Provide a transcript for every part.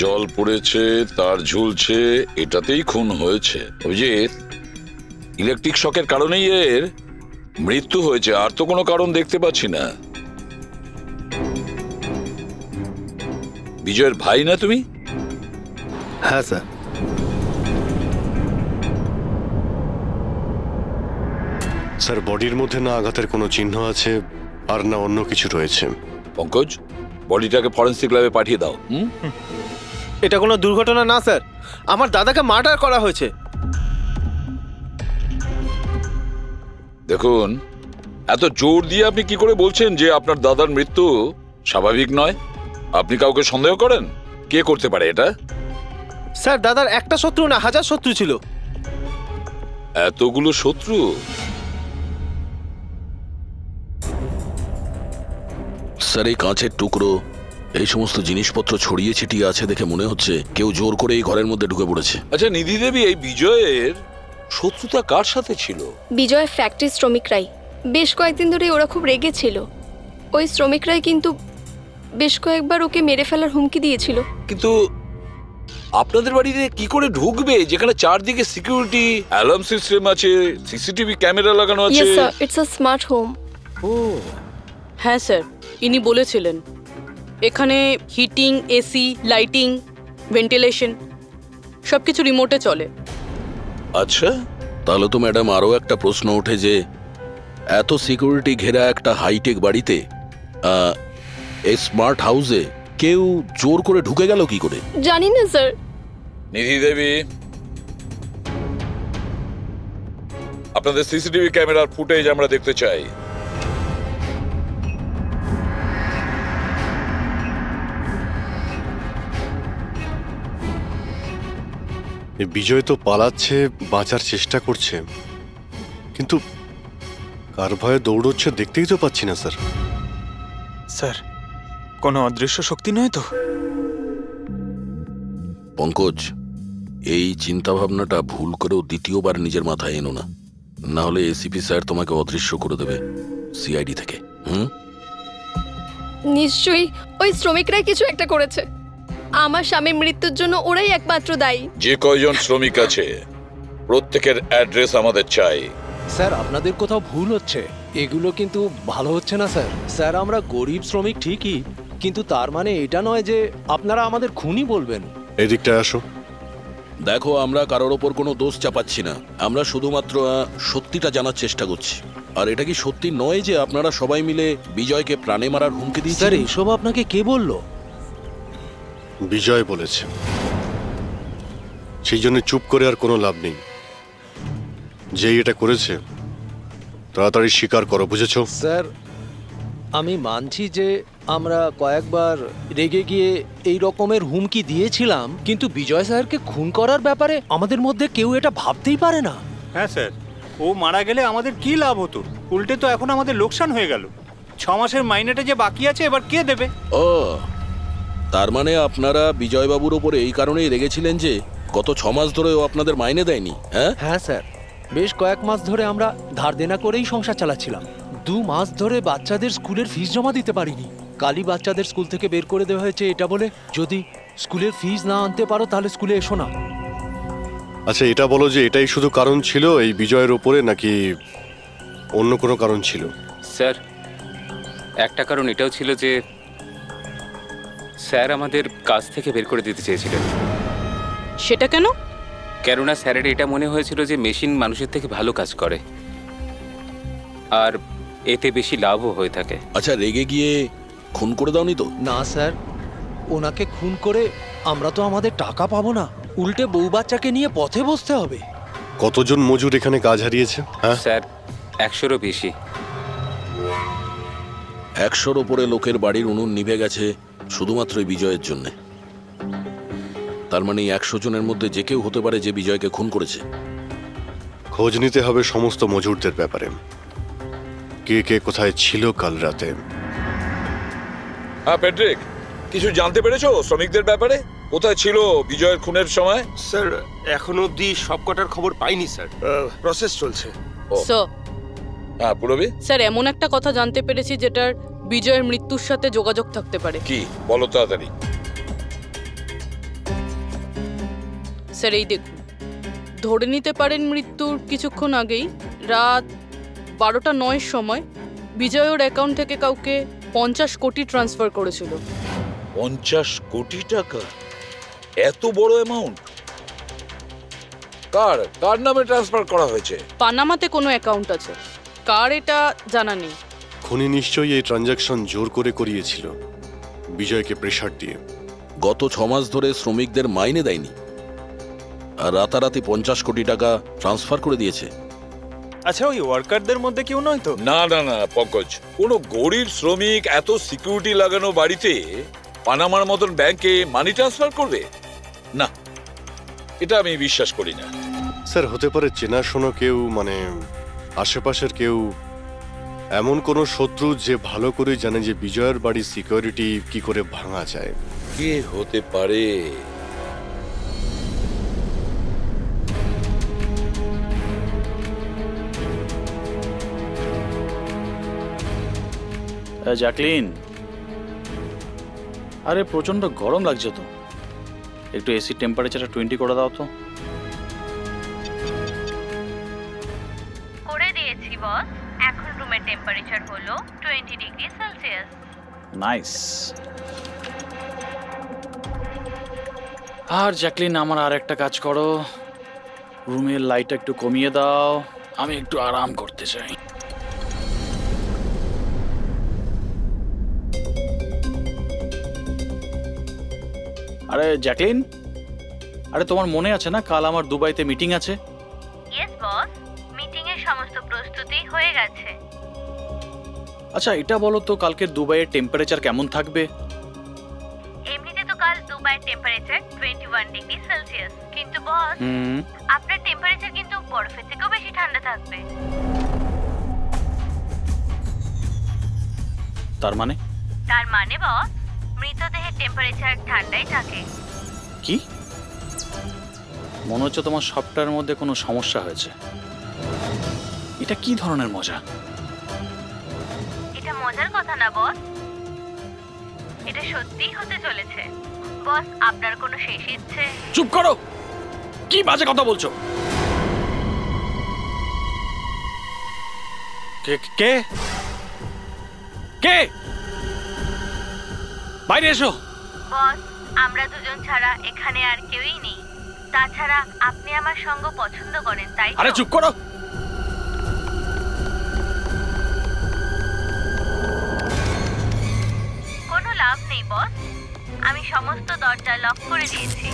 জল পড়েছে, তার ঝুলছে, এটাতেই খুন হয়েছে। অভিজিৎ, ইলেকট্রিক শকের কারণেই এর মৃত্যু হয়েছে, আর তো কোনো কারণ দেখতে পাচ্ছি না। বিজয়ের ভাই না তুমি? হ্যাঁ স্যার। স্যার, বডির মধ্যে না আঘাতের কোনো চিহ্ন আছে আর না অন্য কিছু রয়েছে। পঙ্কজ, বডিটাকে ফরেন্সিক ল্যাবে পাঠিয়ে দাও। এটা কোনো দুর্ঘটনা না স্যার, আমার দাদাকে মার্ডার করা হয়েছে। দেখুন, এত জোর দিয়ে আপনি কি করে বলছেন যে আপনার দাদার মৃত্যু স্বাভাবিক নয়? আপনি কাউকে সন্দেহ করেন? কে করতে পারে এটা? স্যার, দাদার একটা শত্রু না, হাজার শত্রু ছিল। এতগুলো শত্রু? স্যার, এই কাঁচের টুকরো, এই সমস্ত জিনিসপত্র ছড়িয়ে ছিটিয়ে আছে দেখে মনে হচ্ছে কেউ জোর করে এই ঘরের মধ্যে ঢুকে পড়েছে। আচ্ছা নিধি দেবী, এই বিজয়ের শত্রুতা কার সাথে ছিল? বিজয় ফ্যাক্টরি শ্রমিকরাই। বেশ কয়েকদিন ধরে ওরা খুব রেগে ছিল। ওই শ্রমিকরাই কিন্তু বেশ কয়েকবার ওকে মেরে ফেলার হুমকি দিয়েছিল। কিন্তু আপনাদের বাড়িতে কি করে ঢুকবে যেখানে চারদিকে সিকিউরিটি, অ্যালার্ম সিস্টেম আছে, সিসিটিভি ক্যামেরা লাগানো আছে? Yes sir, it's a smart home. ও হ্যাঁ স্যার, ইনি বলেছিলেন এখানে হিটিং, এসি, লাইটিং, ভেন্টিলেশন সবকিছু রিমোটে চলে। আচ্ছা, তাহলে তো ম্যাডাম আরও একটা প্রশ্ন ওঠে যে এত সিকিউরিটি ঘেরা একটা হাইটেক বাড়িতে, এই স্মার্ট হাউসে কেউ জোর করে ঢুকে গেল কি করে? জানি না স্যার। নিধি দেবী, আপনাদের সিসিটিভি ক্যামেরার ফুটেজ আমরা দেখতে চাই। বিজয় তো পালাচ্ছে, বাঁচার চেষ্টা করছে, কিন্তু কার ভয়ে দৌড়চ্ছে দেখতেই তো পাচ্ছি না স্যার। স্যার, কোনো অদৃশ্য শক্তি নয় তো? পঙ্কজ, এই চিন্তাভাবনাটা ভুল করেও দ্বিতীয়বার নিজের মাথায় এনো না, না হলে এসিপি স্যার তোমাকে অদৃশ্য করে দেবে সিআইডি থেকে। নিশ্চয়ই ওই শ্রমিকরাই কিছু একটা করেছে। আমার স্বামীর মৃত্যুর জন্য ওরাই একমাত্র দায়ী। যে কয়জন শ্রমিক আছে প্রত্যেকের অ্যাড্রেস আমাদের চাই। স্যার, আপনাদের কোথাও ভুল হচ্ছে, এগুলো কিন্তু ভালো হচ্ছে না স্যার। স্যার, আমরা গরিব শ্রমিক ঠিকই, কিন্তু তার মানে এটা নয় যে আপনারা আমাদের খুনি বলবেন। এদিকটা আসো। দেখো, আমরা কারোর ওপর কোনো দোষ চাপাচ্ছি না, আমরা শুধুমাত্র সত্যিটা জানার চেষ্টা করছি। আর এটা কি সত্যি নয় যে আপনারা সবাই মিলে বিজয়কে প্রাণে মারার হুমকি দিয়েছেন? স্যার, এসব আপনাকে কে বললো? বিজয় বলেছে, সেই জন্য চুপ করে আর কোনো লাভ নেই। যেই এটা করেছে তাড়াতাড়ি স্বীকার করো, বুঝেছো? স্যার, আমি মানছি যে আমরা কয়েকবার রেগে গিয়ে এই রকমের হুমকি দিয়েছিলাম, কিন্তু বিজয় স্যারকে খুন করার ব্যাপারে আমাদের মধ্যে কেউ এটা ভাবতেই পারে না। হ্যাঁ স্যার, ও মারা গেলে আমাদের কি লাভ হতো? উল্টে তো এখন আমাদের লোকসান হয়ে গেল। 6 মাসের মাইনেটা যে বাকি আছে এবার কে দেবে? ও, তার মানে আপনারা বিজয়বাবুর ওপরে এই কারণেই রেগেছিলেন যে গত 6 মাস ধরে ও আপনাদের মাইনে দেয়নি? হ্যাঁ স্যার, বেশ কয়েক মাস ধরে আমরা ধার দেনা করেই সংসার চালাচ্ছিলাম। 2 মাস ধরে বাচ্চাদের স্কুলের ফিস জমা দিতে পারিনি। কালই বাচ্চাদের স্কুল থেকে বের করে দেওয়া হয়েছে এটা বলে, যদি স্কুলের ফিস না আনতে পারো তাহলে স্কুলে এসো না। আচ্ছা, এটা বলো যে এটাই শুধু কারণ ছিল এই বিজয়ের ওপরে, নাকি অন্য কোনো কারণ ছিল? স্যার, একটা কারণ এটাও ছিল যে স্যার আমাদের কাজ থেকে বের করে দিতে চেয়েছিলেন। সেটা কেন? কেননা স্যারের এটা মনে হয়েছিল যে মেশিন মানুষের থেকে ভালো কাজ করে আর এতে বেশি লাভও হয়ে থাকে। আচ্ছা, রেগে গিয়ে খুন করে দাওনি তো? না স্যার, ওনাকে খুন করে আমরা তো আমাদের টাকা পাবো না, উল্টে বউ বাচ্চাকে নিয়ে পথে বসতে হবে। কতজন মজুর এখানে কাজ হারিয়েছে? হ্যাঁ স্যার, 100-রও বেশি। 100-র ওপরে লোকের বাড়ির উনুন নিভে গেছে শুধুমাত্র বিজয়ের জন্য। তার মানে 100 জনের মধ্যে যে কেউ হতে পারে যে বিজয়কে খুন করেছে। খোঁজ নিতে হবে সমস্ত মজুরদের ব্যাপারে, কে কে কোথায় ছিল কাল রাতে। হ্যাঁ প্যাট্রিক, কিছু জানতে পেরেছো শ্রমিকদের ব্যাপারে? কোথায় ছিল বিজয়ের খুনের সময়? স্যার, এখনো অবধি সব কটার খবর পাইনি স্যার, প্রসেস চলছে। স্যার, হ্যাঁ পুরবি? স্যার, এমন একটা কথা জানতে পেরেছি যেটার বিজয়ের মৃত্যুর সাথে যোগাযোগ থাকতে পারে। কি বলো তাড়াতাড়ি। স্যার এই দেখুন, ধরে নিতে পারেন মৃত্যুর কিছুক্ষণ আগেই রাত 12:09 সময় বিজয় ওর অ্যাকাউন্ট থেকে কাউকে 50 কোটি ট্রান্সফার করেছিল। 50 কোটি টাকা? এত বড় অ্যামাউন্ট কার কার নামে ট্রান্সফার করা হয়েছে? পানামাতে কোনো অ্যাকাউন্ট আছে, কার এটা জানা নেই। খুনি নিশ্চয়ই এই ট্রানজাকশন জোর করে করিয়েছিল, বিজয়কে প্রেসার দিয়ে। গত 6 মাস ধরে শ্রমিকদের মাইনে দেয়নি, আর রাতারাতি 50 কোটি টাকা ট্রান্সফার করে দিয়েছে। আচ্ছা, ওই ওয়ার্কারদের মধ্যে কেউ নয় তো? না না না পঙ্কজ, কোনো গরিব শ্রমিক এত সিকিউরিটি লাগানো বাড়িতে পানামার মতন ব্যাংকে মানি ট্রান্সফার করবে? না, এটা আমি বিশ্বাস করি না। স্যার, হতে পারে চেনাশোনা কেউ, মানে আশেপাশের কেউ, এমন কোনো শত্রু যে ভালো করে জানে যে বিজয়ের বাড়ির সিকিউরিটি কি করে ভাঙা যায়। কে হতে পারে? জ্যাকলিন, আরে প্রচন্ড গরম লাগছে তো, একটু এসি টেম্পারেচারটা 20 করে দাও তো। করে দিয়েছি বস, এখন রুমের টেম্পারেচার হলো 20 ডিগ্রি সেলসিয়াস। নাইস। আর জ্যাকলিন, আমার আর একটা কাজ করো, রুমের লাইটটা একটু কমিয়ে দাও, আমি একটু আরাম করতে চাই। আরে জ্যাকলিন, আরে তোমার মনে আছে না কাল আমার দুবাইতে মিটিং আছে? ইয়েস বস, মিটিং এর সমস্ত প্রস্তুতি হয়ে গেছে। আচ্ছা এটা বলো তো, কালকে দুবাইয়ের টেম্পারেচার কেমন থাকবে? এমনিতে তো কাল দুবাইয়ের টেম্পারেচার 21 ডিগ্রি সেলসিয়াস, কিন্তু বস আপনার টেম্পারেচার কিন্তু বরফের থেকেও বেশি ঠান্ডা থাকবে। তার মানে বস, মৃতদেহের টেম্পারেচার ঠান্ডাই থাকে। কি? মনে হচ্ছে তোমার সফটওয়্যারের মধ্যে কোনো সমস্যা হয়েছে। এটা কি ধরনের মজা? এটা মজার কথা না বস, এটা সত্যিই হতে চলেছে। বস, আপনার কোনো শেষ ইচ্ছে? চুপ করো, কি বাজে কথা বলছো? কে কে কে? বাইরে এসো। বস, আমরা দুজন ছাড়া এখানে আর কেউই নেই। তাছাড়া আপনি আমার সঙ্গ পছন্দ করেন, তাই? আরে চুপ করো। কোনো লাভ নেই বস, আমি সমস্ত দরজা লক করে দিয়েছি।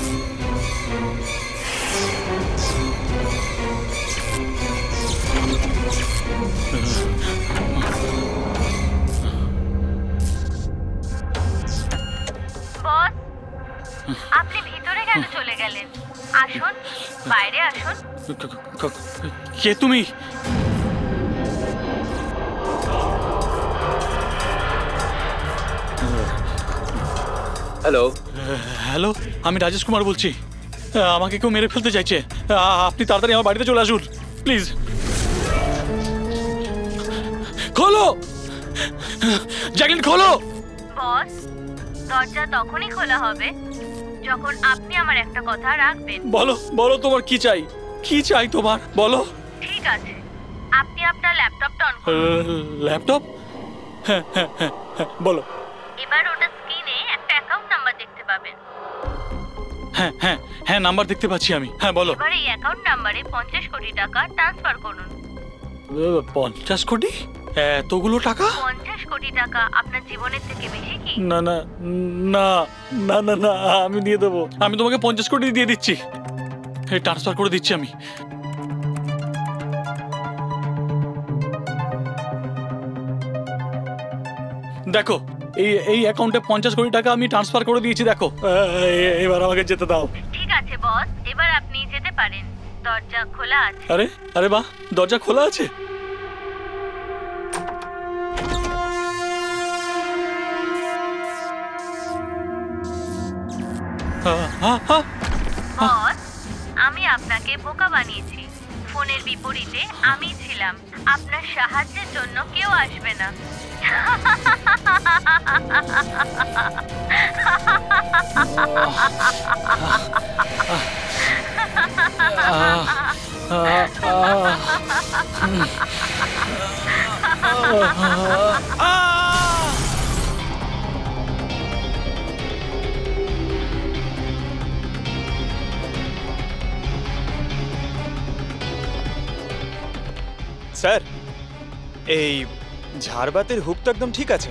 বস, আপনি ভিতরে কেন চলে গেলেন? আসুন, বাইরে আসুন। কে তুমি? হ্যালো হ্যালো, আমি রাজেশ কুমার বলছি। আমাকে কেউ মেরে ফেলতে চাইছে, আপনি তাড়াতাড়ি আমার বাড়িতে চলে আসুন প্লিজ। খোলো জ্যাকলিন, খোলো। বস, দরজা তখনই খোলা হবে যখন আপনি আমার একটা কথা রাখবেন। বলো বলো, তোমার কি চাই? কি চাই তোমার, বলো। ঠিক আছে, আপনি আপনার ল্যাপটপটা অন করুন। ল্যাপটপ? হ্যাঁ হ্যাঁ হ্যাঁ, বলো। এবার ওটা স্ক্রিনে একটা অ্যাকাউন্ট নাম্বার দেখতে পাবেন। হ্যাঁ হ্যাঁ হ্যাঁ, নাম্বার দেখতে পাচ্ছি আমি। হ্যাঁ বলো। এবার এই অ্যাকাউন্ট নাম্বারে 50 কোটি টাকা ট্রান্সফার করুন। 50 কোটি? এতগুলো টাকা? 50 কোটি টাকা আপনার জীবনের থেকে বেশি কি? না না না না না না, আমি দিয়ে দেবো। আমি তোমাকে 50 কোটি দিয়ে দিচ্ছি, ট্রান্সফার করে দিচ্ছি আমি। দেখো, এই অ্যাকাউন্টে 50 কোটি টাকা আমি ট্রান্সফার করে দিয়েছি, দেখো। এবার আমাকে যেতে দাও। ঠিক আছে বস, এবার আপনি যেতে পারেন, দরজা খোলা আছে। আরে আরে বাহ, দরজা খোলা আছে। বস, আমি আপনাকে বোকা বানিয়েছি। ফোনের বিপরীতে আমি ছিলাম, আপনার সাহায্যের জন্য কেউ আসবে না। স্যার, এই ঝাড়বাতির হুক তো একদম ঠিক আছে।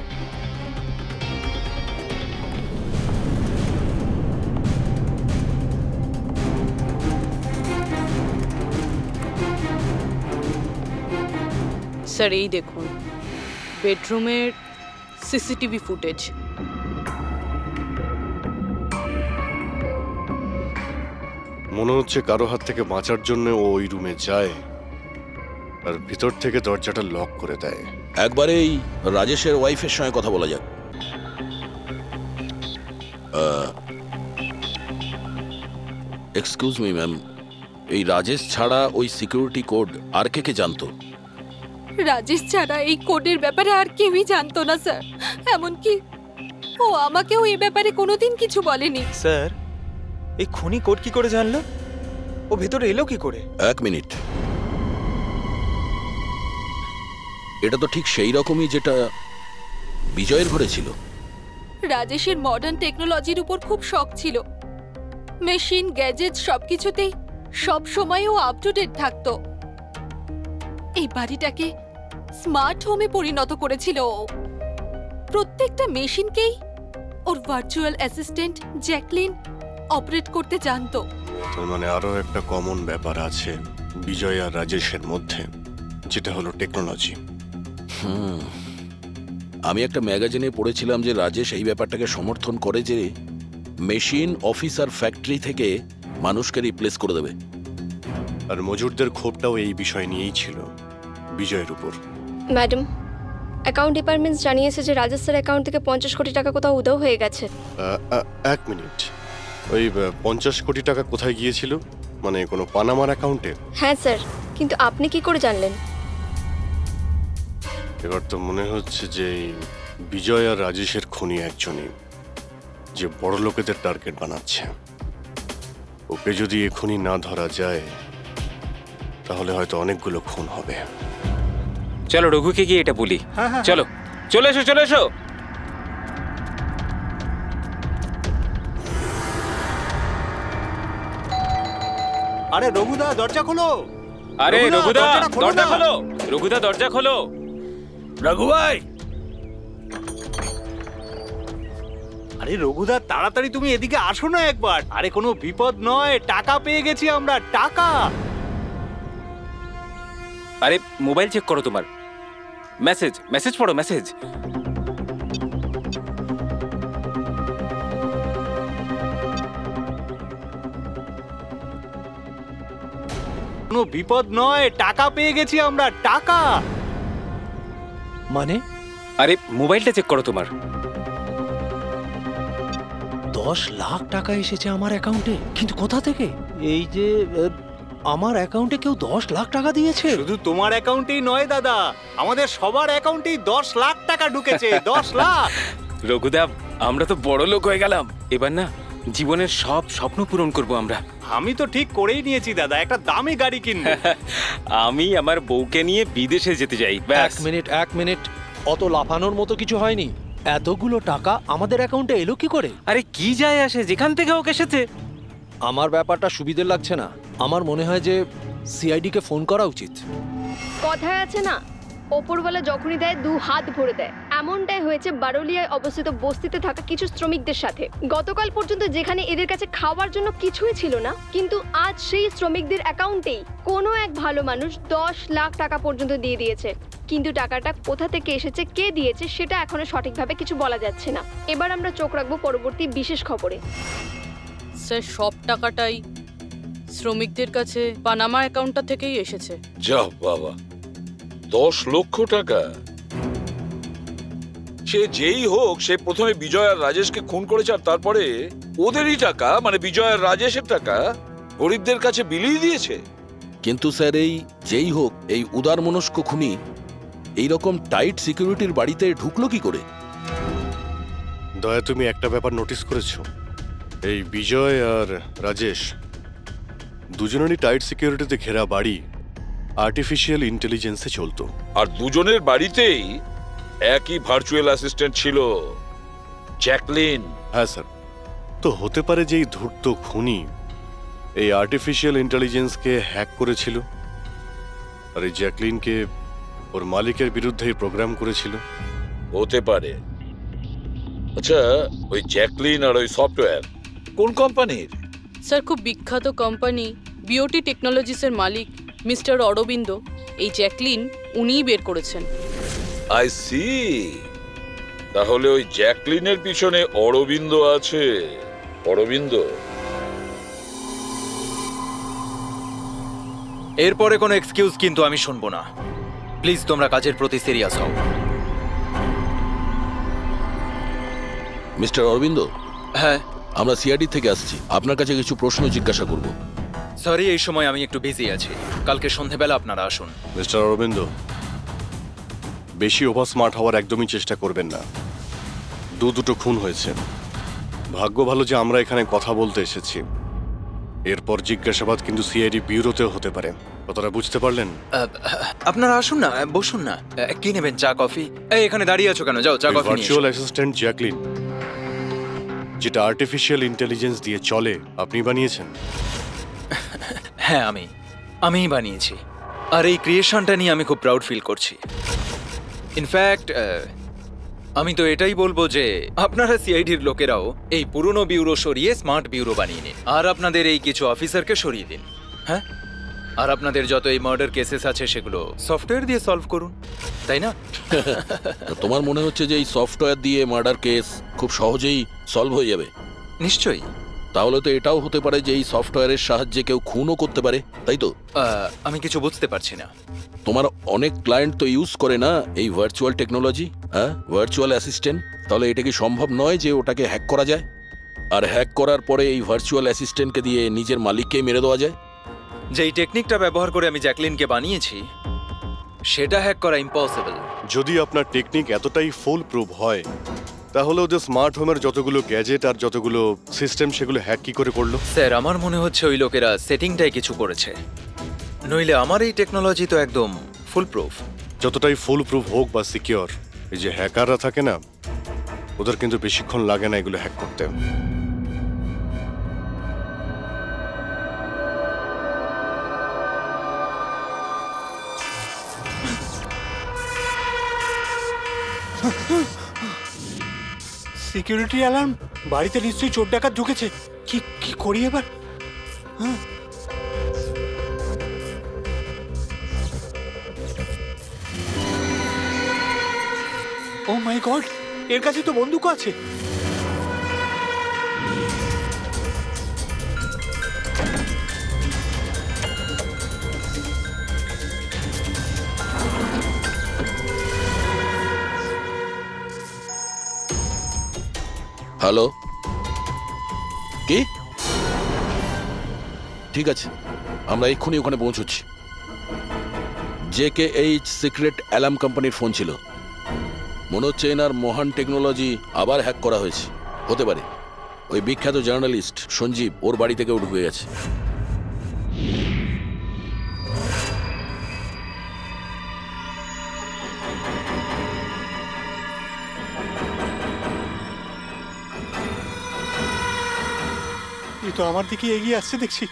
স্যার এই দেখুন বেডরুমের সিসিটিভি ফুটেজ। মনে হচ্ছে কারো হাত থেকে বাঁচার জন্য ও ওই রুমে যায় আর ভিতর থেকে দরজাটা লক করে দেয়। একবারে এই রাজেশের ওয়াইফের সঙ্গে কথা বলা যাক। এক্সকিউজ মি ম্যাম, এই রাজেশ ছাড়া ওই সিকিউরিটি কোড আর কে কে জানতো? রাজেশ ছাড়া এই কোডের ব্যাপারে আর কেউই জানতো না স্যার, এমনকি ও আমাকেও এই ব্যাপারে কোনোদিন কিছু বলেনি। স্যার, এই খুনি কোড কি করে জানলো? ও ভেতরে এলো কি করে? এক মিনিট, এটা তো ঠিক সেই রকমই যেটা বিজয়ের ঘরে ছিল। রাজেশের মডার্ন টেকনোলজির উপর খুব শখ ছিল। মেশিন, গ্যাজেট সবকিছুতেই সব সময় ও আপ টু ডেট থাকতো। এই বাড়িটাকে স্মার্ট হোমে পরিণত করেছিল ও। প্রত্যেকটা মেশিনকেই ওর ভার্চুয়াল অ্যাসিস্ট্যান্ট জ্যাকলিন অপারেট করতে জানতো। তার মানে আরো একটা কমন ব্যাপার আছে বিজয় আর রাজেশের মধ্যে, যেটা হলো টেকনোলজি। আমি একটা ম্যাগাজিনে পড়েছিলাম যে রাজেশ এই ব্যাপারটাকে সমর্থন করে যে মেশিন, অফিস আর ফ্যাক্টরি থেকে মানুষকে রিপ্লেস করে দেবে। আর মজুরদের ক্ষোভটাও এই বিষয় নিয়েই ছিল, বিজয়ের উপর। ম্যাডাম, অ্যাকাউন্ট ডিপার্টমেন্ট জানিয়েছে যে রাজেশ স্যার অ্যাকাউন্ট থেকে 50 কোটি টাকা কোথাও উধাও হয়ে গেছে। এক মিনিট, ওই 50 কোটি টাকা কোথায় গিয়েছিল? মানে কোনো পানামার অ্যাকাউন্টে? হ্যাঁ স্যার, কিন্তু আপনি কি করে জানলেন? এবার তো মনে হচ্ছে যে বিজয় আর রাজেশের খুনি একজনই, যে বড় লোকেদের টার্গেট বানাচ্ছে। ওকে যদি এখনই না ধরা যায় তাহলে হয়তো অনেকগুলো খুন হবে। চলো রঘুকে গিয়ে এটা বলি। চলো, চলে এসো, চলে এসো। আরে রঘুদা, দরজা খোলো। আরে রঘুদা, দরজা খোলো। রঘুদা, দরজা খোলো। রঘু ভাই, আরে রঘুদা, তাড়াতাড়ি তুমি এদিকে আসো না একবার। আরে কোনো বিপদ নয়, টাকা পেয়ে গেছি আমরা, টাকা। আরে মোবাইল চেক করো, তোমার মেসেজ মেসেজ পড়ো, মেসেজ। কোনো বিপদ নয়, টাকা পেয়ে গেছি আমরা, টাকা। মানে? আরে মোবাইলটা চেক করো তোমার। 10 লাখ টাকা এসেছে আমার অ্যাকাউন্টে, কিন্তু কোথা থেকে? এই যে আমার অ্যাকাউন্টে কেউ 10 লাখ টাকা দিয়েছে। শুধু তোমার অ্যাকাউন্টেই নয় দাদা, আমাদের সবার অ্যাকাউন্টেই 10 লাখ টাকা ঢুকেছে। 10 লাখ। রঘুদা, আমরা তো বড় লোক হয়ে গেলাম। এবার না জীবনের সব স্বপ্ন পূরণ করব আমরা। আমি তো ঠিক করেই নিয়েছি দাদা, একটা দামি গাড়ি কিনবো। আমি আমার বউকে নিয়ে বিদেশে যেতে চাই। এক মিনিট, অত লাফানোর মতো কিছু হয়নি। এতগুলো টাকা আমাদের অ্যাকাউন্টে এলো কি করে? আরে কি যায় আসে, যেখান থেকে হোক এসেছে। আমার ব্যাপারটা সুবিধে লাগছে না। আমার মনে হয় যে সিআইডি কে ফোন করা উচিত। কথায় আছে না, ওপরওয়ালা যখনই দেয় 2 হাত ভরে দেয়। এমনটাই হয়েছে বারোলিয়ায় অবস্থিত বস্তিতে থাকা কিছু শ্রমিকদের সাথে। গতকাল পর্যন্ত যেখানে এদের কাছে খাওয়ার জন্য কিছুই ছিল না, কিন্তু আজ সেই শ্রমিকদের অ্যাকাউন্টেই কোনো এক ভালো মানুষ 10 লাখ টাকা পর্যন্ত দিয়ে দিয়েছে। কিন্তু টাকাটা কোথা থেকে এসেছে, কে দিয়েছে, সেটা এখনো সঠিকভাবে কিছু বলা যাচ্ছে না। এবার আমরা চোখ রাখবো পরবর্তী বিশেষ খবরে। স্যার, সব টাকাটাই শ্রমিকদের কাছে পানামা অ্যাকাউন্টটা থেকেই এসেছে। যা বাবা, 10 লক্ষ টাকা! সে যেই হোক, সে প্রথমে বিজয় আর রাজেশকে খুন করেছে, আর তারপরে ওদেরই টাকা, মানে বিজয় আর রাজেশের টাকা গরিবদের কাছে বিলিয়ে দিয়েছে। কিন্তু স্যার, এই যেই হোক, এই উদারমনস্ক খুনি এইরকম টাইট সিকিউরিটির বাড়িতে ঢুকলো কি করে? দয়া, তুমি একটা ব্যাপার নোটিস করেছো? এই বিজয় আর রাজেশ দুজনেরই টাইট সিকিউরিটিতে ঘেরা বাড়ি আর্টিফিশিয়াল ইন্টেলিজেন্সে চলতো। আর দুজনের বাড়িতেই একই ভার্চুয়াল অ্যাসিস্ট্যান্ট ছিল, জ্যাকলিন। হ্যাঁ স্যার, তো হতে পারে যে এই ধূর্ত খুনি এই আর্টিফিশিয়াল ইন্টেলিজেন্সকে হ্যাক করেছিল আর এই জ্যাকলিনকে ওর মালিকের বিরুদ্ধে প্রোগ্রাম করেছিল? হতে পারে। আচ্ছা, ওই জ্যাকলিন আর ওই সফটওয়্যার কোন কোম্পানির? স্যার, খুব বিখ্যাত কোম্পানি বিওটি টেকনোলজিসের মালিক মিস্টার অরবিন্দ। এই জ্যাকলিন উনিই বের করেছেন। I see. তাহলে ওই জ্যাকলিনের পিছনে অরবিন্দ আছে। অরবিন্দ। এরপরে কোনো এক্সকিউজ কিন্তু আমি শুনবো না। প্লিজ তোমরা কাজের প্রতি সিরিয়াস হও। মিস্টার অরবিন্দ। হ্যাঁ, আমরা সিআইডি থেকে আসছি, আপনার কাছে কিছু প্রশ্ন জিজ্ঞাসা করব। সরি, এই সময় আমি একটু বিজি আছি। কালকে সন্ধেবেলা আপনারা আসুন। মিস্টার অরবিন্দ, বেশি ওভার স্মার্ট হওয়ার একদমই চেষ্টা করবেন না। দুটো খুন হয়েছে। ভাগ্য ভালো যে আমরা এখানে কথা বলতে এসেছি। এরপর জিজ্ঞাসাবাদ কিন্তু সিআইডি ব্যুরোতেও হতে পারে। কথাটা বুঝতে পারলেন? আপনারা আসুন না, বসুন না। কি নেবেন, চা কফি? এই এখানে দাঁড়িয়ে আছো কেন? যাও চা কফি নিয়ে এসো। ভার্চুয়াল অ্যাসিস্ট্যান্ট জ্যাকলিন, যেটা আর্টিফিশিয়াল ইন্টেলিজেন্স দিয়ে চলে, আপনি বানিয়েছেন? হ্যাঁ, আমিই বানিয়েছি। আর এই ক্রিয়েশনটা নিয়ে আমি খুব প্রাউড ফিল করছি। ইনফ্যাক্ট আমি তো এটাই বলবো যে আপনারা সিআইডির লোকেরাও এই পুরনো ব্যুরো সরিয়ে স্মার্ট ব্যুরো বানিয়ে নিন, আর আপনাদের এই কিছু অফিসারকে সরিয়ে দিন। হ্যাঁ, আর আপনাদের যত এই মার্ডার কেসেস আছে সেগুলো সফটওয়্যার দিয়ে সলভ করুন, তাই না? তোমার মনে হচ্ছে যে এই সফটওয়্যার দিয়ে মার্ডার কেস খুব সহজেই সলভ হয়ে যাবে? নিশ্চয়ই। তাহলে তো এটাও হতে পারে যে এই সফটওয়্যারের সাহায্যে কেউ খুনও করতে পারে, তাই তো? আমি কিছু বুঝতে পারছি না। তোমার অনেক ক্লায়েন্ট তো ইউজ করে না এই ভার্চুয়াল টেকনোলজি, হ্যাঁ, ভার্চুয়াল অ্যাসিস্ট্যান্ট। তাহলে এটা কি সম্ভব নয় যে ওটাকে হ্যাক করা যায়, আর হ্যাক করার পরে এই ভার্চুয়াল অ্যাসিস্ট্যান্টকে দিয়ে নিজের মালিককেই মেরে দেওয়া যায়? যেই টেকনিকটা ব্যবহার করে আমি জ্যাকলিনকে বানিয়েছি সেটা হ্যাক করা ইম্পসিবল। যদি আপনার টেকনিক এতটাই ফুল প্রুফ হয়, তাহলে ওদের স্মার্ট হোমের যতগুলো গ্যাজেট আর যতগুলো সিস্টেম সেগুলো হ্যাক কি করে করলো? স্যার, আমার মনে হচ্ছে ওই লোকেরা সেটিংটাই কিছু করেছে, নইলে আমার এই টেকনোলজি তো একদম ফুল প্রুফ। যতটাই ফুল প্রুফ হোক বা সিকিউর, এই যে হ্যাকাররা থাকে না, ওদের কিন্তু বেশিক্ষণ লাগে না এগুলো হ্যাক করতে। Security alarm! বাড়িতে নিশ্চয়ই চোর ডাকাত ঢুকেছে। কি করি এবার? ও মাই গড, এর কাছে তো বন্দুক আছে। হ্যালো, কি? ঠিক আছে, আমরা এক্ষুনি ওখানে পৌঁছচ্ছি। JKH সিক্রেট অ্যালার্ম কোম্পানির ফোন ছিল। মনে হচ্ছে এনার মহান টেকনোলজি আবার হ্যাক করা হয়েছে। হতে পারে ওই বিখ্যাত জার্নালিস্ট সঞ্জীব ওর বাড়ি থেকে ঢুকে গেছে। এই তো আমার দিকে এগিয়ে আসছে দেখছি।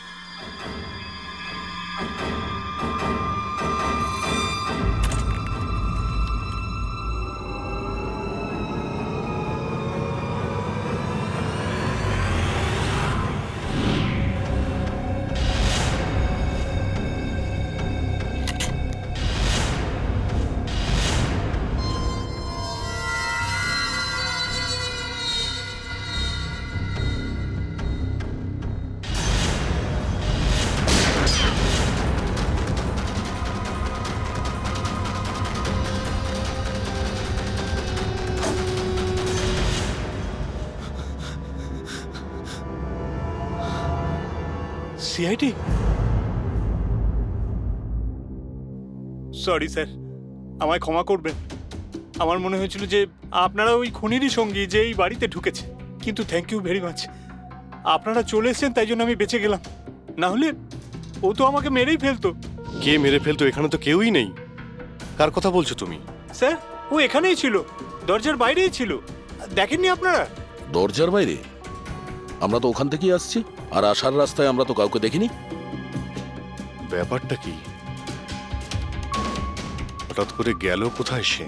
সিআইডি? সরি স্যার, আমায় ক্ষমা করবেন। আমার মনে হয়েছিল যে আপনারা ওই খুনিরই সঙ্গী যে এই বাড়িতে ঢুকেছে। কিন্তু থ্যাংক ইউ ভেরি মাচ, আপনারা চলে এসেছেন, তাই জন্য আমি বেঁচে গেলাম। না হলে ও তো আমাকে মেরেই ফেলতো। কে মেরে ফেলতো? এখানে তো কেউই নেই। কার কথা বলছো তুমি? স্যার, ও এখানেই ছিল, দরজার বাইরেই ছিল। দেখেননি আপনারা? দরজার বাইরে? আমরা তো ওখান থেকেই আসছি, আর আসার রাস্তায় আমরা তো কাউকে দেখিনি। ব্যাপারটা কি? হঠাৎ করে গেল কোথায় সে?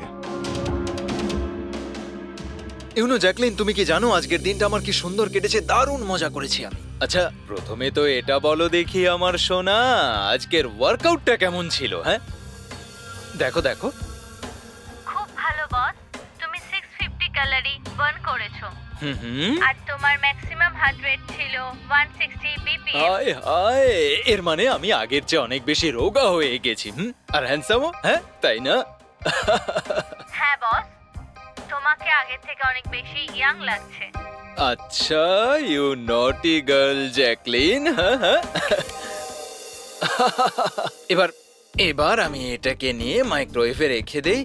ইউনো জ্যাকলিন, তুমি কি জানো আজকের দিনটা আমার কি সুন্দর কেটেছে? দারুণ মজা করেছি আমি। আচ্ছা, প্রথমে তো এটা বলো দেখি আমার সোনা, আজকের ওয়ার্কআউটটা কেমন ছিল? হ্যাঁ, দেখো দেখো। খুব ভালো বস, তুমি 650 ক্যালোরি বার্ন করেছো। হুম, আর তোমার ম্যাক্সিমাম হার্ট রেট ছিল 160 বিপিএম। হায় হায়, এর মানে আমি আগের চেয়ে অনেক বেশি রোগা হয়ে গেছি। আর হ্যান্ডসামও, হ্যাঁ তাই না? হ্যাঁ বস, তোমাকে আগের থেকে অনেক বেশি ইয়াং লাগছে। আচ্ছা, ইউ নটি গার্ল জ্যাকলিন। এবার এবার আমি এটাকে নিয়ে মাইক্রোওয়েভে রেখে দেই।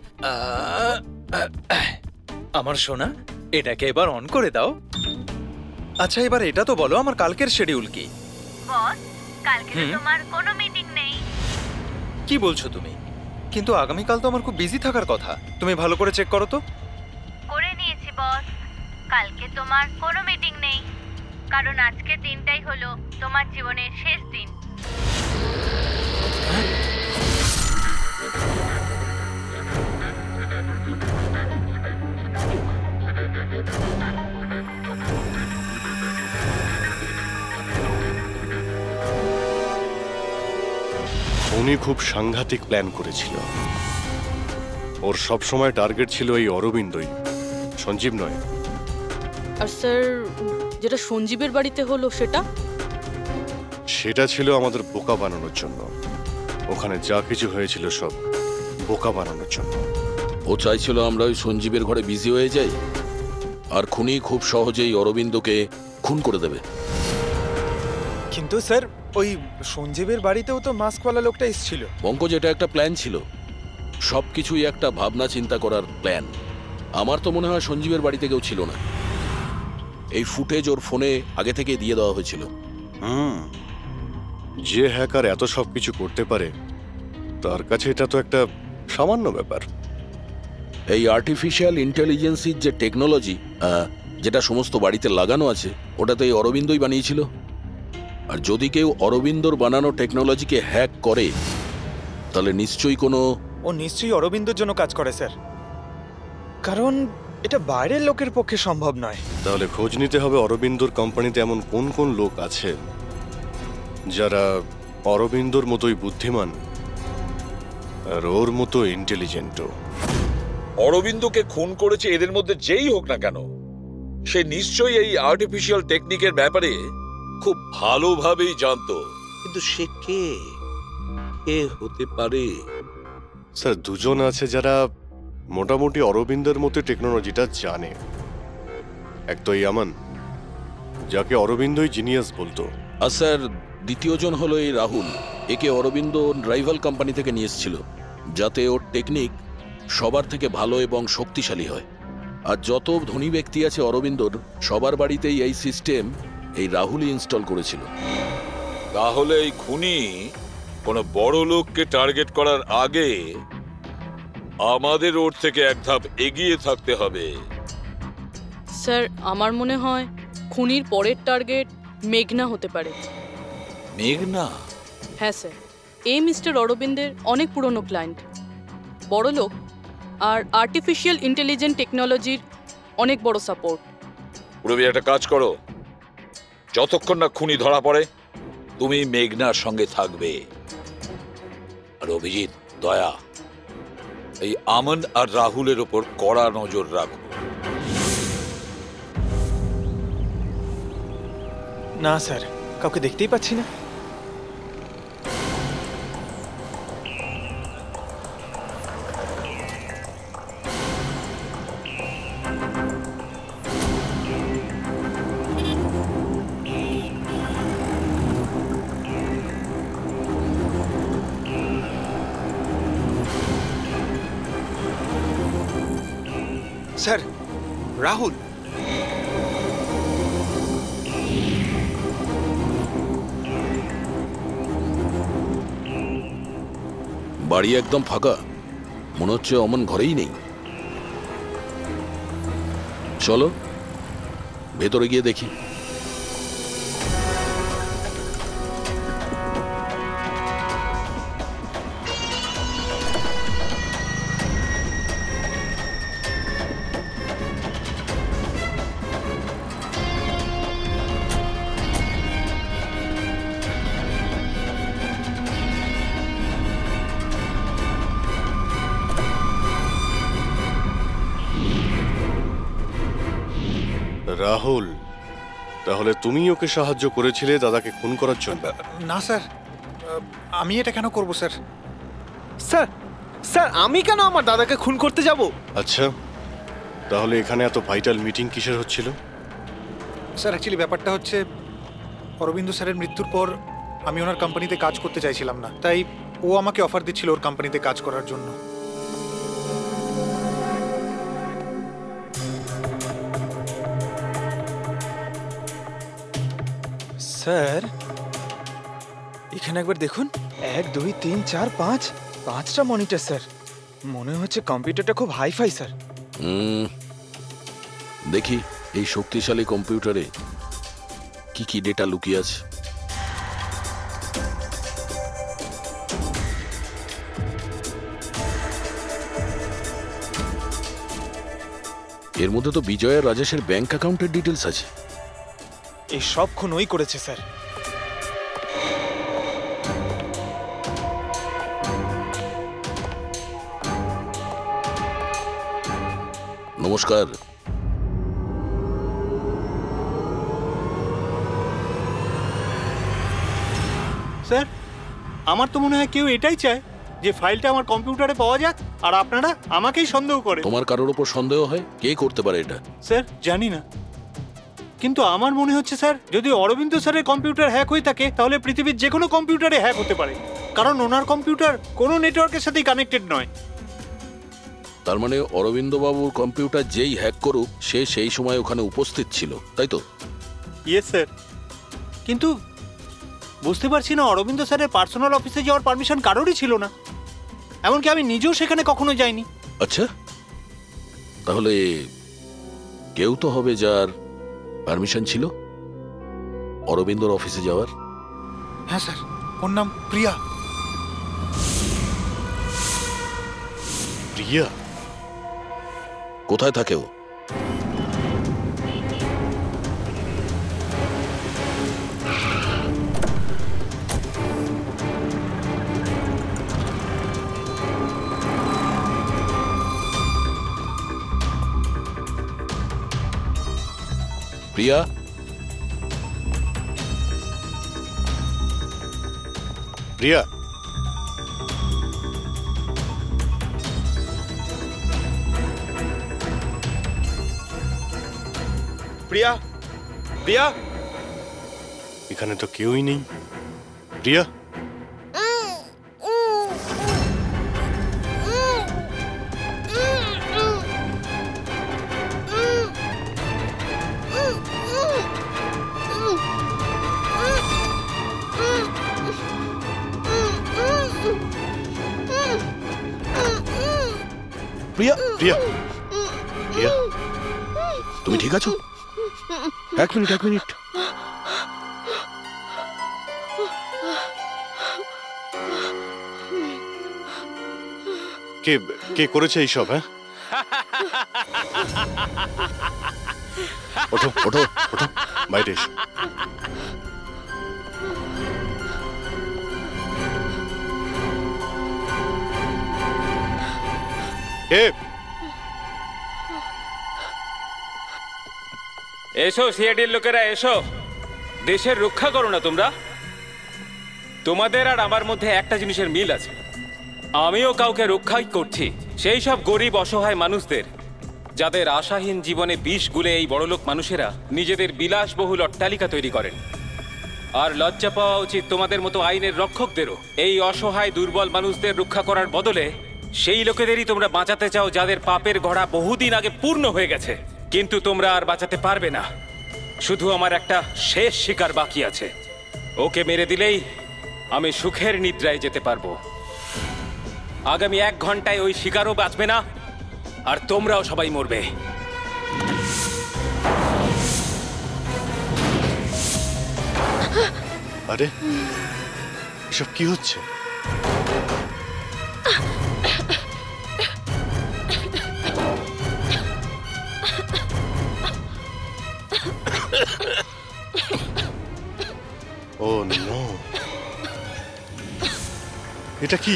আমার সোনা, এটাকে এবার অন করে দাও। আচ্ছা, এবার এটা তো বলো আমার কালকের শিডিউল কি? বস, কালকে তো তোমার কোনো মিটিং নেই। কি বলছো তুমি? কিন্তু আগামীকাল তো আমার খুব বিজি থাকার কথা। তুমি ভালো করে চেক করো তো। করে নিয়েছি বস, কালকে তোমার কোনো মিটিং নেই, কারণ আজকের দিনটাই হলো তোমার জীবনের শেষ দিন। উনি খুব সাংঘাতিক প্ল্যান করেছিল। ওর সবসময় টার্গেট ছিল এই অরবিন্দই, সঞ্জীব নয়। আর স্যার, যেটা সঞ্জীবের বাড়িতে হলো সেটা ছিল আমাদের বোকা বানানোর জন্য। ওখানে যা কিছু হয়েছিল সব বোকা বানানোর জন্য। ও চাইছিল আমরা ওই সঞ্জীবের ঘরে বিজি হয়ে যাই, আর খুনি খুব সহজেই অরবিন্দকে খুন করে দেবে। কিন্তু স্যার, ওই সঞ্জীবের বাড়িতেও তো মাস্কওয়ালা লোকটা এসেছিল। পঙ্কজ, এটা একটা প্ল্যান ছিল, সবকিছুই একটা ভাবনা চিন্তা করার প্ল্যান। আমার তো মনে হয় সঞ্জীবের বাড়িতে কেউ ছিল না। এই ফুটেজ ওর ফোনে আগে থেকে দিয়ে দেওয়া হয়েছিল। যে হ্যাকার এত সব কিছু করতে পারে, তার কাছে এটা তো একটা সামান্য ব্যাপার। এই আর্টিফিশিয়াল ইন্টেলিজেন্সির যে টেকনোলজি, যেটা সমস্ত বাড়িতে লাগানো আছে, ওটা তো এই অরবিন্দই বানিয়েছিল। আর যদি কেউ অরবিন্দর বানানো টেকনোলজিকে হ্যাক করে, তাহলে নিশ্চয়ই ও নিশ্চয়ই অরবিন্দর জন্য কাজ করে স্যার, কারণ এটা বাইরের লোকের পক্ষে সম্ভব নয়। তাহলে খোঁজ নিতে হবে অরবিন্দর কোম্পানিতে এমন কোন কোন লোক আছে যারা অরবিন্দর মতোই বুদ্ধিমান আর ওর মতো ইন্টেলিজেন্টও। অরবিন্দকে খুন করেছে এদের মধ্যে যেই হোক না কেন, সে নিশ্চয়ই এই আর্টিফিশিয়াল টেকনিকের ব্যাপারে খুব ভালোভাবেই জানতো। কিন্তু সে কে হতে পারে? স্যার, দুজন আছে যারা মোটামুটি অরবিন্দের মতো টেকনোলজিটা জানে। এক তো এই আমান, যাকে অরবিন্দই জিনিয়াস বলতো। আর স্যার, দ্বিতীয়জন হলো এই রাহুল। একে অরবিন্দ রাইভাল কোম্পানি থেকে নিয়ে এসেছিল, যাতে ওর টেকনিক সবার থেকে ভালো এবং শক্তিশালী হয়। আর যত ধনী ব্যক্তি আছে অরবিন্দর, সবার বাড়িতেই এই সিস্টেম এই রাহুলই ইনস্টল করেছিল। তাহলে এই খুনি কোনো বড় লোককে টার্গেট করার আগে আমাদের ওর থেকে এক ধাপ এগিয়ে থাকতে হবে। স্যার, আমার মনে হয় খুনির পরের টার্গেট মেঘনা হতে পারে। মেঘনা? হ্যাঁ স্যার, এই মিস্টার অরবিন্দের অনেক পুরনো ক্লায়েন্ট, বড় লোক, আর আর্টিফিশিয়াল ইন্টেলিজেন্ট টেকনোলজির অনেক বড় সাপোর্ট। পুরবি, একটা কাজ করো, যতক্ষণ না খুনি ধরা পড়ে তুমি মেঘনার সঙ্গে থাকবে। আর অভিজিৎ, দয়া, এই আমন আর রাহুলের ওপর কড়া নজর রাখো। না স্যার, কাউকে দেখতেই পাচ্ছি না। স্যার, রাহুল। বাড়ি একদম ফাঁকা, মনে হচ্ছে অমন ঘরেই নেই। চলো ভেতরে গিয়ে দেখি। রাহুল, তাহলে তুমি ওকে সাহায্য করেছিলে দাদাকে খুন করার জন্য? না স্যার, আমি এটা কেন করব স্যার? স্যার স্যার আমি কেন আমার দাদাকে খুন করতে যাব? আচ্ছা, তাহলে এখানে এত ভাইটাল মিটিং কিসের হচ্ছিল? স্যার অ্যাকচুয়ালি ব্যাপারটা হচ্ছে, অরবিন্দ স্যারের মৃত্যুর পর আমি ওনার কোম্পানিতে কাজ করতে চাইছিলাম না, তাই ও আমাকে অফার দিচ্ছিল ওর কোম্পানিতে কাজ করার জন্য। স্যার এখানে একবার দেখুন, 1 2 3 4 5 5টা মনিটর স্যার। মনে হচ্ছে কম্পিউটারটা খুব হাইফাই স্যার। দেখি এই শক্তিশালী কম্পিউটারে কি কি ডেটা লুকিয়ে আছে। এর মধ্যে তো বিজয় আর রাজেশের ব্যাংক অ্যাকাউন্টের ডিটেলস আছে। এই সব খুন ওই করেছে স্যার। নমস্কার। স্যার, আমার তো মনে হয় কেউ এটাই চায় যে ফাইলটা আমার কম্পিউটারে পাওয়া যাক, আর আপনারা আমাকেই সন্দেহ করে। তোমার কারোর উপর সন্দেহ হয়? কে করতে পারে এটা? স্যার জানি না, কিন্তু আমার মনে হচ্ছে স্যার, যদি অরবিন্দ স্যারের কম্পিউটার হ্যাক হয়ে থাকে তাহলে পৃথিবীর যে কোনো কম্পিউটারে হ্যাক হতে পারে, কারণ ওনার কম্পিউটার কোনো নেটওয়ার্কের সাথেই কানেক্টেড নয়। তার মানে অরবিন্দ বাবুর কম্পিউটার যেই হ্যাক করুক সে সেই সময় ওখানে উপস্থিত ছিল, তাই তো? ইয়েস স্যার, কিন্তু বুঝতে পারছি না, অরবিন্দ স্যারের পার্সোনাল অফিসে যাওয়ার পারমিশন কারোরই ছিল না, এমনকি আমি নিজেও সেখানে কখনো যাইনি। আচ্ছা, তাহলে কেউ তো হবে যার পারমিশন ছিল অরবিন্দর অফিসে যাওয়ার। হ্যাঁ স্যার, ওর নাম প্রিয়া। প্রিয়া? কোথায় থাকে ও? প্রিয়া? প্রিয়া? প্রিয়া? প্রিয়া? এখানে তো কেউই নেই। প্রিয়া? প্রিয়া? প্রিয়া? প্রিয়া? তুমি ঠিক আছো? এক মিনিট। কে কে করেছে এইসব? হ্যাঁ, ওঠো ওঠো ওঠো, বাইরে এসো। এসো সিআইডির লোকেরা, এসো। দেশের রক্ষা করো না তোমরা? তোমাদের আর আমার মধ্যে একটা জিনিসের মিল আছে, আমিও কাউকে রক্ষাই করছি, সেই সব গরিব অসহায় মানুষদের যাদের আশাহীন জীবনে বিষ গুলে এই বড়লোক মানুষেরা নিজেদের বিলাসবহুল অট্টালিকা তৈরি করেন। আর লজ্জা পাওয়া উচিত তোমাদের মতো আইনের রক্ষকদেরও। এই অসহায় দুর্বল মানুষদের রক্ষা করার বদলে সেই লোকেদেরই তোমরা বাঁচাতে চাও যাদের পাপের ঘোড়া বহুদিন আগে পূর্ণ হয়ে গেছে, কিন্তু তোমরা আর বাঁচাতে পারবে না। শুধু আমার একটা শেষ শিকার বাকি আছে, ওকে মেরে দিলেই আমি সুখের নিদ্রায় যেতে পারবো। আগামী 1 ঘন্টায় ওই শিকারও বাঁচবে না, আর তোমরাও সবাই মরবে। আরে এসব কি হচ্ছে? ও নো, এটা কি?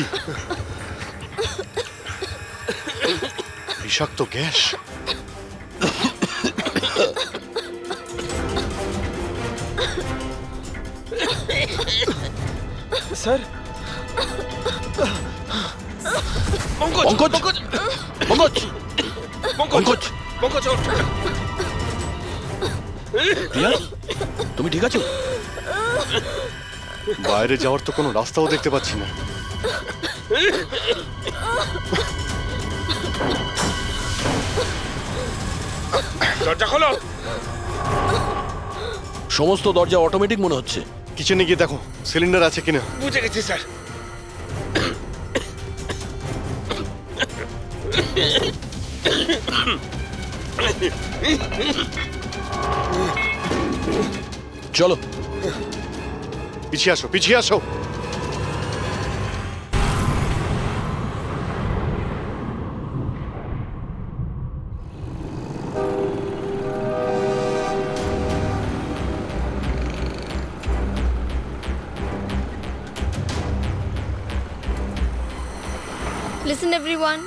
বিষাক্ত গ্যাস। স্যার পঙ্কজ পঙ্কজ পঙ্কজ পঙ্কজ পঙ্কজ ওঠ। প্রিয়া তুমি ঠিক আছো? বাইরে যাওয়ার তো কোনো রাস্তাও দেখতে পাচ্ছি না। দরজা খোলো। সমস্ত দরজা অটোমেটিক মনে হচ্ছে। কিচেনে গিয়ে দেখো সিলিন্ডার আছে কিনা। বুঝে গেছি স্যার। চলো পিছিয়ে আসো, পিছিয়ে আসো। লিসেন এভরিওয়ান,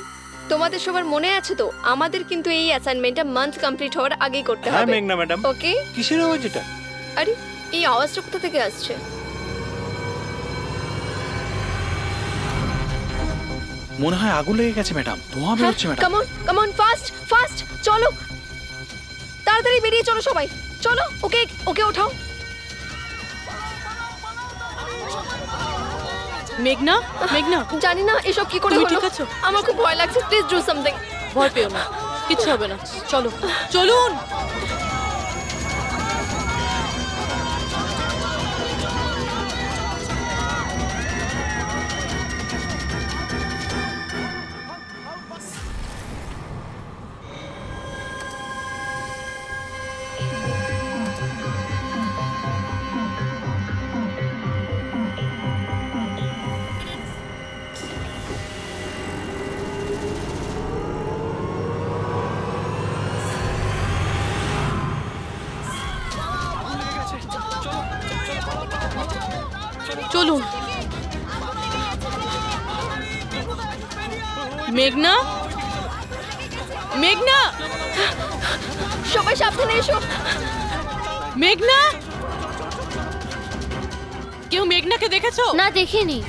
তোমাদের সবার মনে আছে তো আমাদের কিন্তু এই অ্যাসাইনমেন্টটা মান্থ কমপ্লিট হওয়ার আগেই করতে হ্যাঁ হবে। মেঘনা ম্যাডাম। ওকে? কিসের আওয়াজ এটা? আরে এই আওয়াজটা কোথা থেকে আসছে? মনে হয় আগুন লেগে গেছে ম্যাডাম, ধোঁয়া বেরোচ্ছে madam. Come on come on, fast fast চলো, তাড়াতাড়ি বেরিয়ে চলো সবাই, চলো। ওকে ওকে ওঠাও। মেঘনা, মেঘনা, জানি না এসব কি করে তুমি হলো। ঠিক আছো? আমার খুব ভয় লাগছে, প্লিজ ডু সামথিং। ভয় পেও না, কিচ্ছু হবে না, চলো চলুন। চলুন। মেঘনা, মেঘনা, সবাই সাবধানে এসো। মেঘনা, কেউ মেঘনাকে দেখেছো? না, দেখিনি।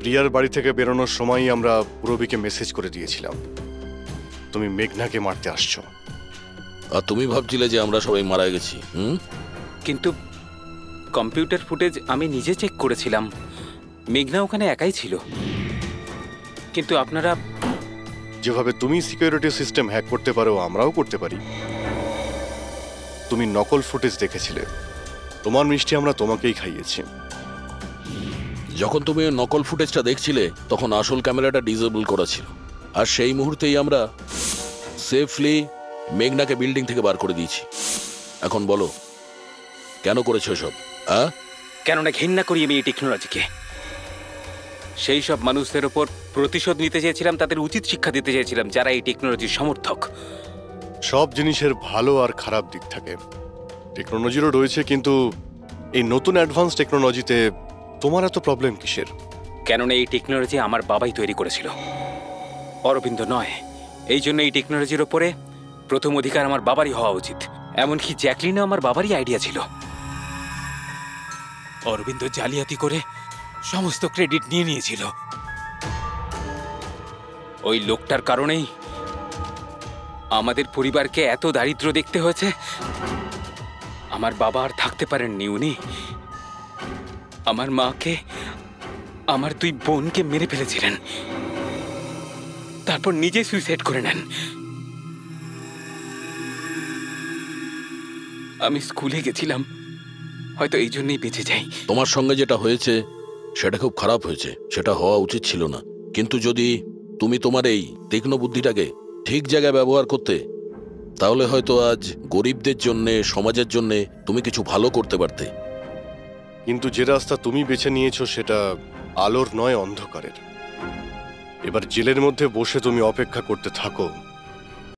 প্রিয়ার বাড়ি থেকে বেরোনোর সময়ই আমরা পুরবীকে মেসেজ করে দিয়েছিলাম তুমি মেঘনাকে মারতে আসছো। আর তুমি ভাবছিলে যে আমরা সবাই মারা গেছি। কিন্তু কম্পিউটার ফুটেজ আমি নিজে চেক করেছিলাম, মেঘনা ওখানে একাই ছিল। কিন্তু আপনারা যেভাবে তুমি সিকিউরিটি সিস্টেম হ্যাক করতে পারো আমরাও করতে পারি। তুমি নকল ফুটেজ দেখেছিলে, তোমার মিষ্টি আমরা তোমাকেই খাইয়েছি। যখন তুমি ওই নকল ফুটেজটা দেখছিলে তখন আসল ক্যামেরাটা ডিসেবল করা ছিল, আর সেই মুহূর্তেই আমরা সেফলি মেঘনাকে বিল্ডিং থেকে বার করে দিয়েছি। এখন বলো কেন করেছো সব? কেননা ঘৃণা করি আমি এই টেকনোলজিকে। সেই সব মানুষদের ওপর প্রতিশোধ নিতে চেয়েছিলাম, তাদের উচিত শিক্ষা দিতে চেয়েছিলাম যারা এই টেকনোলজির সমর্থক। সব জিনিসের ভালো আর খারাপ দিক থাকে, টেকনোলজিরও রয়েছে, কিন্তু এই নতুন অ্যাডভান্স টেকনোলজিতে তোমার এত প্রবলেম কিসের? কেননা এই টেকনোলজি আমার বাবাই তৈরি করেছিল, অরবিন্দ নয়। এই জন্য এই টেকনোলজির ওপরে প্রথম অধিকার আমার বাবারই হওয়া উচিত। এমনকি জ্যাকলিনও আমার বাবারই আইডিয়া ছিল। অরবিন্দ জালিয়াতি করে সমস্ত ক্রেডিট নিয়ে নিয়েছিল। ওই লোকটার কারণেই আমাদের পরিবারকে এত দারিদ্র দেখতে হয়েছে। আমার বাবা আর থাকতে পারেননি, উনি আমার মাকে, আমার 2 বোনকে মেরে ফেলেছিলেন, তারপর নিজে সুইসাইড করে নেন। আমি স্কুলে গেছিলাম, হয়তো এই জন্যই বেঁচে যাই। তোমার সঙ্গে যেটা হয়েছে সেটা খুব খারাপ হয়েছে, সেটা হওয়া উচিত ছিল না। কিন্তু যদি তুমি তোমার এই তীক্ষ্ণ বুদ্ধিটাকে ঠিক জায়গায় ব্যবহার করতে, তাহলে হয়তো আজ গরিবদের জন্যে, সমাজের জন্যে তুমি কিছু ভালো করতে পারতে। কিন্তু যে রাস্তা তুমি বেছে নিয়েছো সেটা আলোর নয়, অন্ধকারের। এবার জেলের মধ্যে বসে তুমি অপেক্ষা করতে থাকো